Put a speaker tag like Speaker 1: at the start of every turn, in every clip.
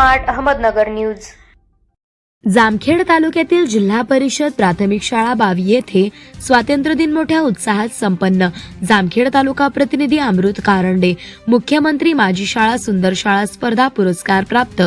Speaker 1: Smart Ahmednagar news.
Speaker 2: Jamkhed तालुक्यातील जिल्हा परिषद प्राथमिक शाळा बावी येथे स्वातंत्र्य दिन मोठ्या उत्साहात संपन्न। जामखेड तालुका प्रतिनिधी अमृत कारंडे। मुख्यमंत्री माझी शाळा सुंदर शाळा स्पर्धा पुरस्कार प्राप्त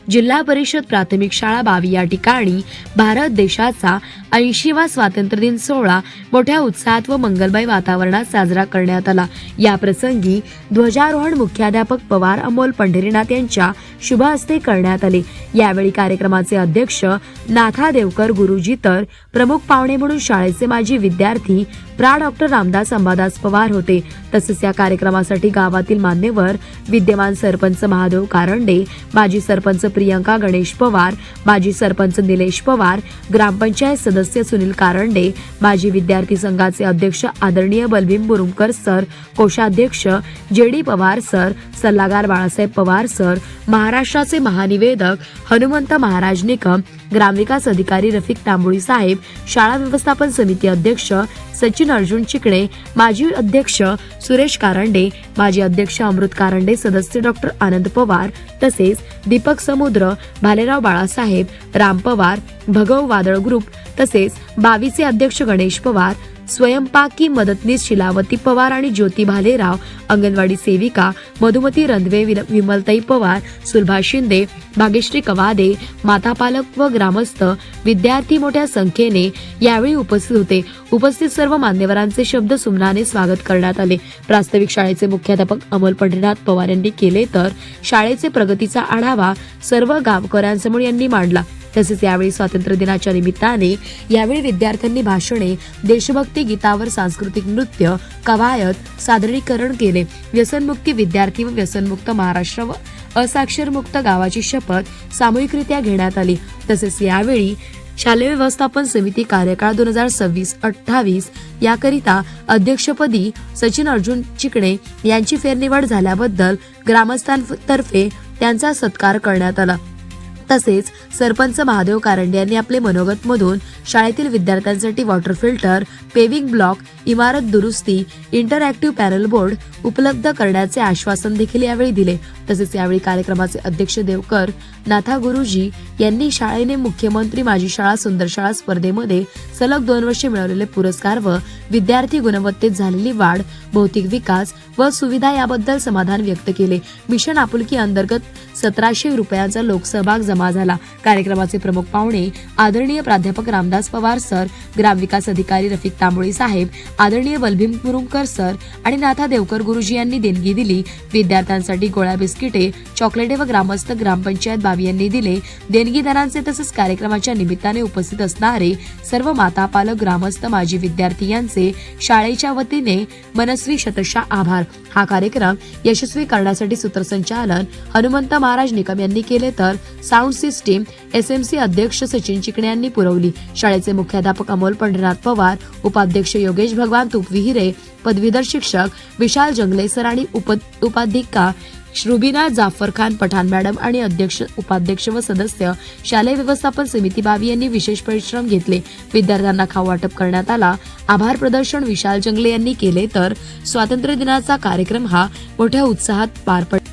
Speaker 2: जिल्हा परिषद प्राथमिक शाळा बावी या ठिकाणी भारत देशाचा 80वा स्वातंत्र्य दिन सोहळा मोठ्या उत्साहात व मंगलमय वातावरणात साजरा करण्यात आला। या प्रसंगी ध्वजारोहण मुख्याध्यापक पवार अमोल पंढरीनाथ यांच्या शुभ हस्ते करण्यात आले। यावेळी कार्यक्रमाचे अध्यक्ष नाथा देवकर गुरुजी तर प्रमुख पाहुणे म्हणून शाळेचे माजी विद्यार्थी डॉक्टर रामदास अंबादास पवार होते। तसेच या कार्यक्रमासाठी गावातील मान्यवर विद्यमान सरपंच महादेव कारंडे, माजी सरपंच प्रियंका गणेश पवार, माजी सरपंच निलेश पवार, ग्रामपंचायत सदस्य सुनील कारंडे, माजी विद्यार्थी संघाचे अध्यक्ष आदरणीय बलभीम मुरुमकर सर, कोषाध्यक्ष जेडी पवार सर, सल्लागार बाळासाहेब पवार सर, महाराष्ट्राचे महानिवेदक हनुमंत महाराज निकम, ग्रामविकास अधिकारी रफिक तांबोळी साहेब, शाळा व्यवस्थापन समिती अध्यक्ष सचिन अर्जुन चिकणे, माजी अध्यक्ष सुरेश कारंडे, माजी अध्यक्ष अमृत कारंडे, सदस्य डॉक्टर आनंद पवार, तसेच दीपक समुद्र, भालेराव बाळासाहेब, राम पवार, भगव वादळ ग्रुप, तसेच बावीचे अध्यक्ष गणेश पवार, स्वयंपाकी मदतनीस शिलावती पवार आणि ज्योती भालेराव, अंगणवाडी सेविका मधुमती रंधवे, विमलताई पवार, सुलभा शिंदे, भाग्यश्री कवादे, माता पालक व ग्रामस्थ विद्यार्थी मोठ्या संख्येने यावेळी उपस्थित होते। उपस्थित सर्व मान्यवरांचे शब्द सुमनाने स्वागत करण्यात आले। प्रास्ताविक शाळेचे मुख्याध्यापक अमोल पंढरीनाथ पवार यांनी केले तर शाळेचे प्रगतीचा आढावा सर्व गावकऱ्यांसमोर यांनी मांडला। तसेच यावेळी स्वातंत्र्य दिनाच्या निमित्ताने यावेळी विद्यार्थ्यांनी भाषणे, देशभक्ती गीतावर सांस्कृतिक नृत्य, कवायत सादरीकरण केले। व्यसनमुक्ती विद्यार्थी व व्यसनमुक्त महाराष्ट्र व असाक्षरमुक्त गावाची शपथ सामूहिकरित्या घेण्यात आली। तसेच यावेळी शालेय व्यवस्थापन समिती कार्यकाळ 2026-28 याकरिता अध्यक्षपदी सचिन अर्जुन चिकणे यांची फेरनिवड झाल्याबद्दल ग्रामस्थांतर्फे त्यांचा सत्कार करण्यात आला। तसेच सरपंच महादेव कारंडे यांनी आपले मनोगत मधून शाळेतील विद्यार्थ्यांसाठी वॉटर फिल्टर, पेविंग ब्लॉक, इमारत दुरुस्ती, इंटरॅक्टिव्ह पॅनल बोर्ड उपलब्ध करण्याचे आश्वासन देखील यावेळी दिले। तसेच यावेळी कार्यक्रमाचे अध्यक्ष देवकर नाथा गुरुजी यांनी शाळेने मुख्यमंत्री माझी शाळा सुंदर शाळा स्पर्धेमध्ये सलग 2 वर्षे मिळवलेले पुरस्कार व विद्यार्थी गुणवत्तेत झालेली वाढ, भौतिक विकास व सुविधा याबद्दल समाधान व्यक्त केले। मिशन आपुलकी अंतर्गत 1700 रुपयांचा लोकसहभाग जमा झाला। कार्यक्रमाचे प्रमुख पाहुणे आदरणीय प्राध्यापक रामदास पवार सर, ग्रामविकास अधिकारी रफिक तांबोळी साहेब, आदरणीय बलभीम मुरुमकर सर आणि नाथा देवकर गुरुजी यांनी देणगी दिली। विद्यार्थ्यांसाठी गोळ्या बिस्किटे, चॉकलेटे व ग्रामस्थ ग्रामपंचायत बावी यांनी दिले। देणगीदारांचे तसेच कार्यक्रमाच्या निमित्ताने उपस्थित असणारे सर्व माता पालक, ग्रामस्थ, माजी विद्यार्थी यांचे शाळेच्या वतीने मनस्वी शतशः आभार। हा कार्यक्रम यशस्वी करण्यासाठी सूत्रसंचालन हनुमंत महाराज निकम यांनी केले तर साऊंड सिस्टीम SMC अध्यक्ष सचिन चिकणे यांनी पुरवली। शाळेचे मुख्याध्यापक अमोल पंढरीनाथ पवार, उपाध्यक्ष योगेश भगवान तुपविहिरे, पदवीधर शिक्षक विशाल जंगले सर आणि उपाध्यिका रुबीना जाफर खान पठाण मॅडम आणि अध्यक्ष, उपाध्यक्ष व सदस्य शालेय व्यवस्थापन समिती बावी यांनी विशेष परिश्रम घेतले। विद्यार्थ्यांना खाऊ वाटप करण्यात आला। आभार प्रदर्शन विशाल जंगले यांनी केले तर स्वातंत्र्य दिनाचा कार्यक्रम हा मोठ्या उत्साहात पार पडला।